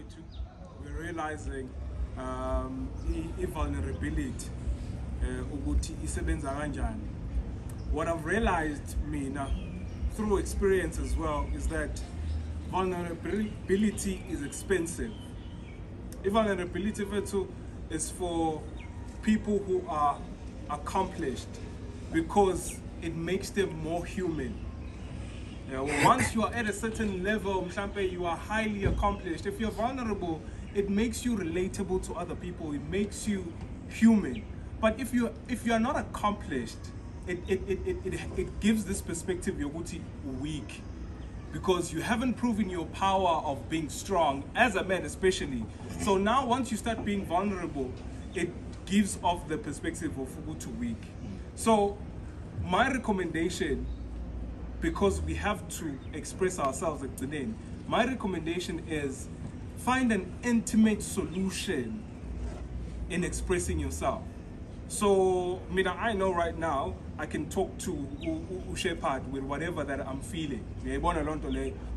wethu, we're realizing vulnerability ukuthi isebenza kanjani. What I've realized mina through experience as well is that vulnerability is expensive. Vulnerability is for people who are accomplished because it makes them more human. Once you are at a certain level, you are highly accomplished. If you're vulnerable, it makes you relatable to other people. It makes you human. But if you are not accomplished, it gives this perspective you're weak, because you haven't proven your power of being strong as a man, especially. So now, once you start being vulnerable, it gives off the perspective of weak. So my recommendation, because we have to express ourselves at the end, my recommendation is find an intimate solution in expressing yourself. So I know right now I can talk to Shepard with whatever that I'm feeling,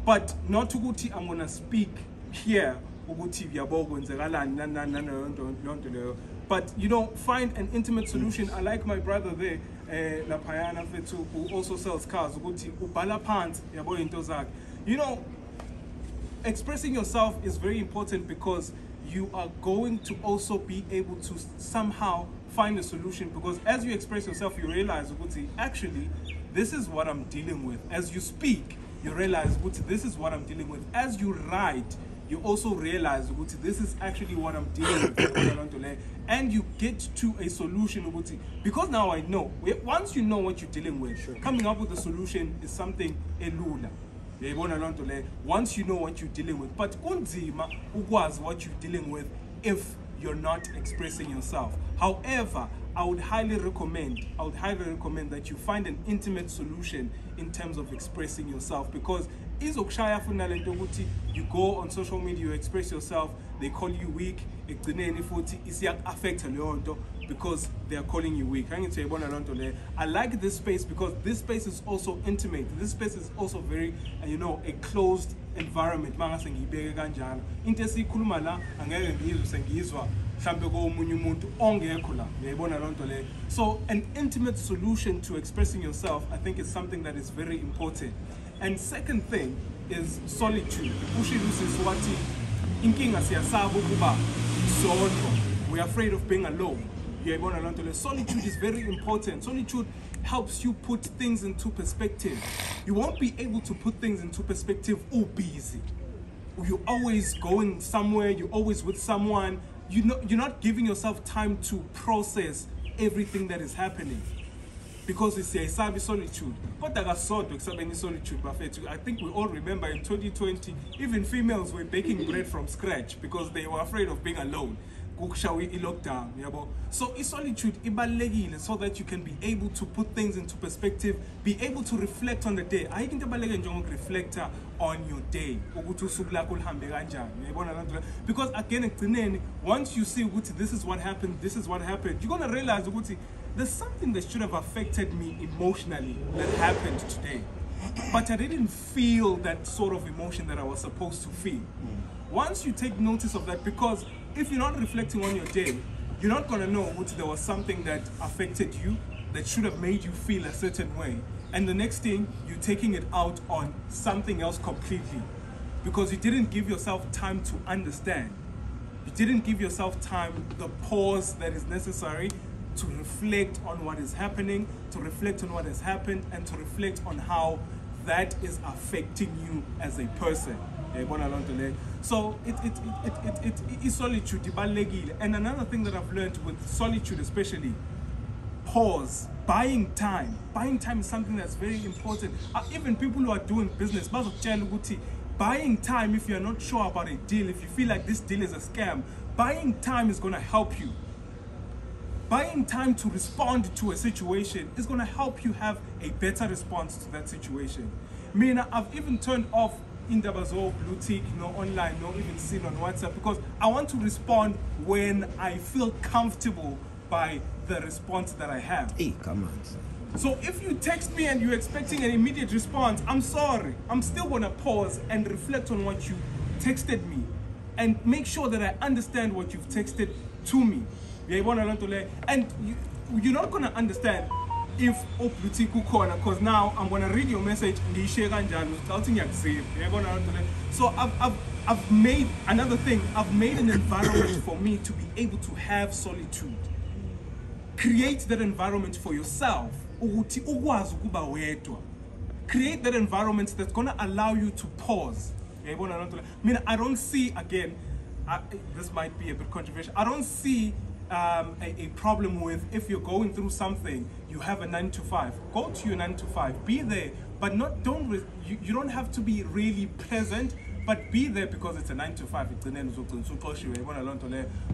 but not to I'm gonna speak here. But find an intimate solution. I like my brother there, Lapayana Fetu, who also sells cars. Expressing yourself is very important, because you are going to also be able to somehow find a solution, because as you express yourself, you realize, actually, this is what I'm dealing with. As you speak, you realize, this is what I'm dealing with. As you write, you also realize, this is actually what I'm dealing with. And you get to a solution, because now I know. Once you know what you're dealing with, coming up with a solution is something elula. Once you know what you're dealing with, but kunzima ukwazi what you're dealing with if you're not expressing yourself. However, I would highly recommend that you find an intimate solution in terms of expressing yourself, because you go on social media, you express yourself, they call you weak, because they are calling you weak. I like this space because this space is also intimate. This space is also very, a closed environment. So an intimate solution to expressing yourself, I think, is something that is very important. And second thing is solitude. We're afraid of being alone. Solitude is very important. Solitude helps you put things into perspective. You won't be able to put things into perspective all busy. You're always going somewhere, you're always with someone. You're not giving yourself time to process everything that is happening, because it's a solitude. But there are solitude. I think we all remember in 2020, even females were baking bread from scratch because they were afraid of being alone. Lockdown. So solitude is so that you can be able to put things into perspective, be able to reflect on the day. I can reflect on your day. Because again, once you see this is what happened, you're gonna realize there's something that should have affected me emotionally that happened today, but I didn't feel that sort of emotion that I was supposed to feel. Once you take notice of that, because if you're not reflecting on your day, you're not going to know there was something that affected you that should have made you feel a certain way. And the next thing, you're taking it out on something else completely, because you didn't give yourself time to understand. You didn't give yourself time, the pause that is necessary to reflect on what is happening, to reflect on what has happened, and to reflect on how that is affecting you as a person. So it's solitude. And another thing that I've learned with solitude, especially, pause. Buying time. Buying time is something that's very important. Even people who are doing business, buying time, if you're not sure about a deal, if you feel like this deal is a scam, buying time is going to help you. Buying time to respond to a situation is going to help you have a better response to that situation. I've even turned off Indabazo, Blue Tick, online, even seen on WhatsApp, because I want to respond when I feel comfortable by the response that I have. Hey, come on. So if you text me and you're expecting an immediate response, I'm sorry. I'm still gonna pause and reflect on what you texted me. and make sure that I understand what you've texted to me. And you're not going to understand if because now I'm going to read your message. So I've made another thing. I've made an environment for me to be able to have solitude. Create that environment for yourself. Create that environment that's going to allow you to pause. I don't see, again, this might be a bit controversial, I don't see a problem with if you're going through something, you have a 9 to 5. Go to your 9 to 5, be there, but you don't have to be really present, but be there because it's a 9 to 5.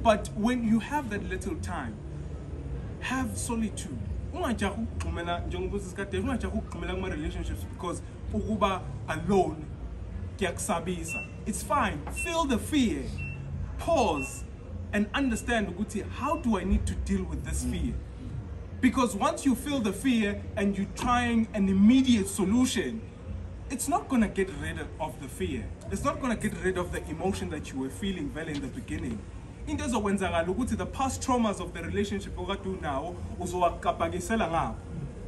But when you have that little time, have solitude. Relationships because alone, it's fine. Feel the fear, pause, and understand how do I need to deal with this fear. Because once you feel the fear and you're trying an immediate solution, it's not going to get rid of the fear. It's not going to get rid of the emotion that you were feeling well in the beginning. In terms of the past traumas of the relationship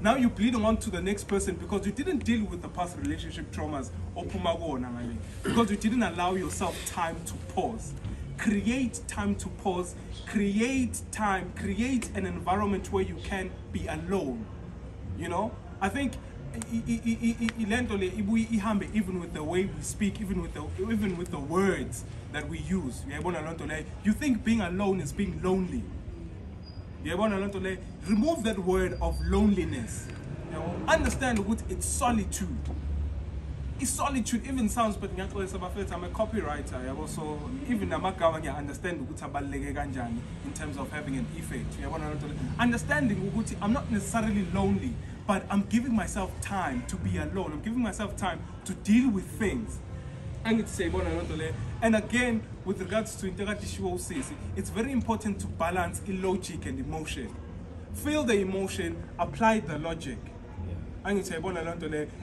now you're bleeding on to the next person because you didn't deal with the past relationship traumas because you didn't allow yourself time to pause. Create time to pause, create an environment where you can be alone. I think even with the way we speak, even with the words that we use. You think being alone is being lonely. Remove that word of loneliness. Understand what it's solitude. It's solitude even sounds, but I'm a copywriter. So even I understand in terms of having an effect. Understanding I'm not necessarily lonely, but I'm giving myself time to be alone. I'm giving myself time to deal with things. And again, with regards to it's very important to balance logic and emotion. Feel the emotion, apply the logic.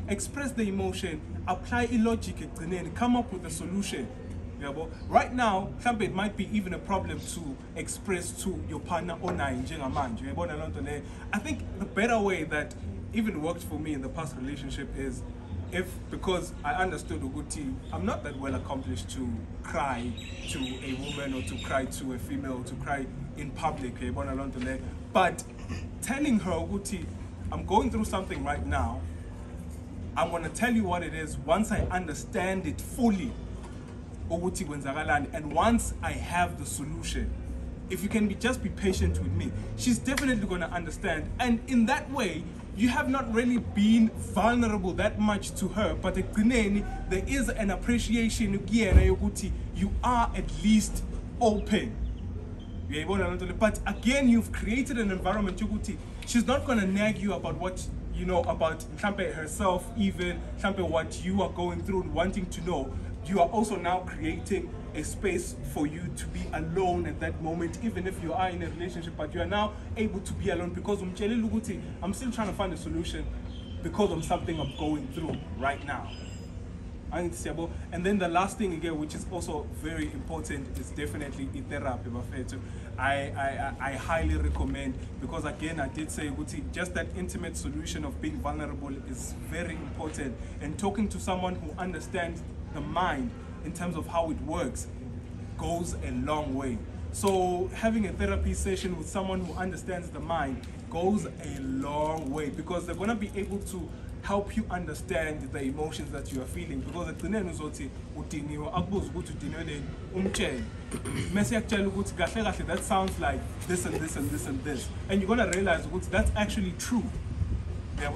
Express the emotion, apply logic, and come up with a solution. Right now, it might be even a problem to express to your partner online. I think the better way that even worked for me in the past relationship is because I understood Uguti, I'm not that well accomplished to cry to a woman or to cry to a female or to cry in public. But telling her, Uguti, I'm going through something right now. I'm going to tell you what it is once I understand it fully. And once I have the solution, if you can just be patient with me, she's definitely going to understand. And in that way, you have not really been vulnerable that much to her, but there is an appreciation. You are at least open. But again, you've created an environment. She's not going to nag you about what about herself, even what you are going through and wanting to know. You are also now creating a space for you to be alone at that moment, even if you are in a relationship, but you are now able to be alone because I'm still trying to find a solution because of something I'm going through right now. And then the last thing again, which is also very important, is definitely therapy. I highly recommend, because again, I did say just that intimate solution of being vulnerable is very important, and talking to someone who understands the mind in terms of how it works goes a long way. So having a therapy session with someone who understands the mind goes a long way, because they're going to be able to help you understand the emotions that you are feeling. Because at the end that sounds like this and this and this and this, and you're going to realize that's actually true.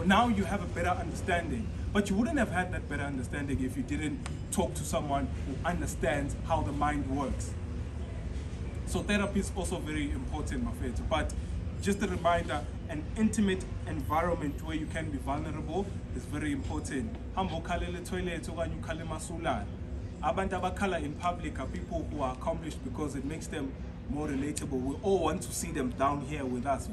Now you have a better understanding. But you wouldn't have had that better understanding if you didn't talk to someone who understands how the mind works. So therapy is also very important, my friends. But just a reminder, an intimate environment where you can be vulnerable is very important. Abantu abakhala in public are people who are accomplished because it makes them more relatable. We all want to see them down here with us.